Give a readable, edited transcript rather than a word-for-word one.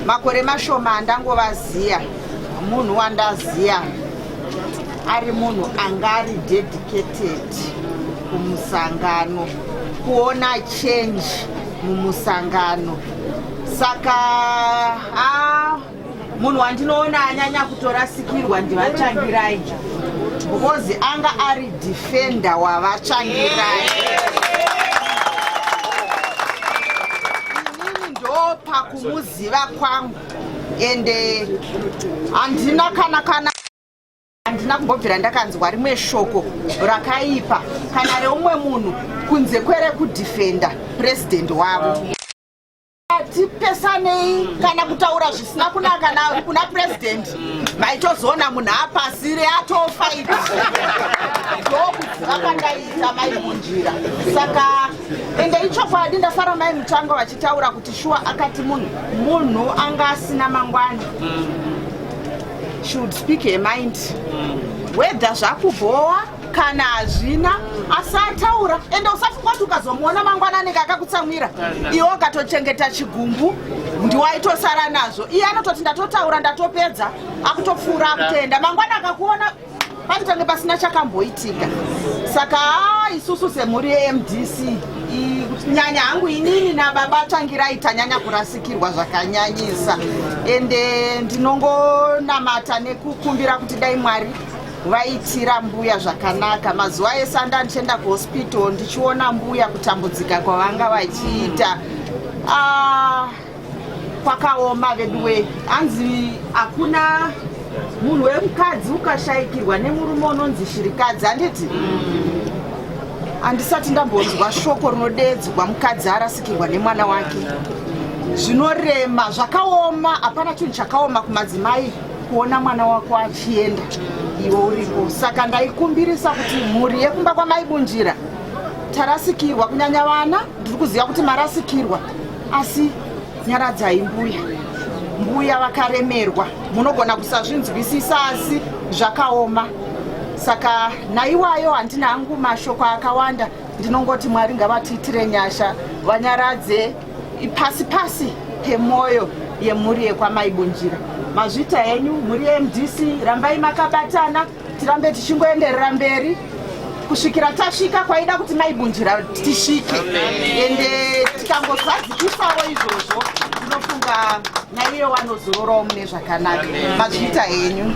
makore mashoma ndangovaziya. Munhu wandaziya ari munhu anga ari dedicated kumusangano, kuona change mumusangano. Saka munhu wandinoona anyanya kutorasikirwa ndivatsvangirai, because anga ari defender wavatsvangirai. Inini ndo pakumuziva kwangu, ende handina handina kumbobvira ndakanzwa rimwe shoko rakaipa kana reumwe munhu kunze kwerekudhifenda president wavo. Tipesanei kana kutaura zvisina kunaka kuna president, maitozoona munhu apasire atofaiti ndokudziva kwandaita maimunjira. Saka ende ichokwadi ndafara mai Mutsvangwa vachitaura kuti shuwa akati munhu anga asina mangwana should speak a mind, whether zvakubhowa kana hazvina, asataura. Ende usafunga kuti ukazomuona mangwana anenge akakutsamwira iwe ukatochengeta chigumbu ndiwaitosara nazvo. Iye anototi ndatotaura ndatopedza, akutopfuura akutoenda. Mangwana akakuona panotange pasina chakamboitika. Saka isusu semhuri yeMDC, nyanya hangu inini nababa Tsvangirai tanyanya kurasikirwa zvakanyanyisa. Ende ndinongonamata nekukumbira kuti dai Mwari vaitira mbuya zvakanaka. Mazuva ese ndichienda kuhospital ndichiona mbuya kutambudzika kwavanga vachiita. Kwakaoma veduwe. Hanzi hakuna munhu wemukadzi ukashayikirwa nemurume unonzi shirikadzi. Handiti handisati ndambonzwa shoko rinodedzwa mukadzi arasikirwa nemwana wake. Zvinorema, zvakaoma. Hapana chinhu chakaoma kumadzimai kuona mwana wako achienda iwe uripo. Saka ndaikumbirisa kuti mhuri yekumba kwamaibunjira tarasikirwa, kunyanya vana ndiri kuziva kuti marasikirwa, asi nyaradzai mbuya vakaremerwa. Munogona kusazvinzwisisa asi zvakaoma. Saka naiwayo handina hangu mashoko akawanda. Ndinongoti Mwari ngavatiitire nyasha, vanyaradze pasi pemwoyo yemhuri yekwamaibunjira. Mazvita henyu mhuri yeMDC, rambai makabatana, tirambe tichingoenderera mberi kusvikira tasvika kwaida kuti maibunjira tisvike. Ende tikangozazikisawo izvozvo, ndinofunga naiyo vanozororawo mune zvakanaka. Mazvita henyu.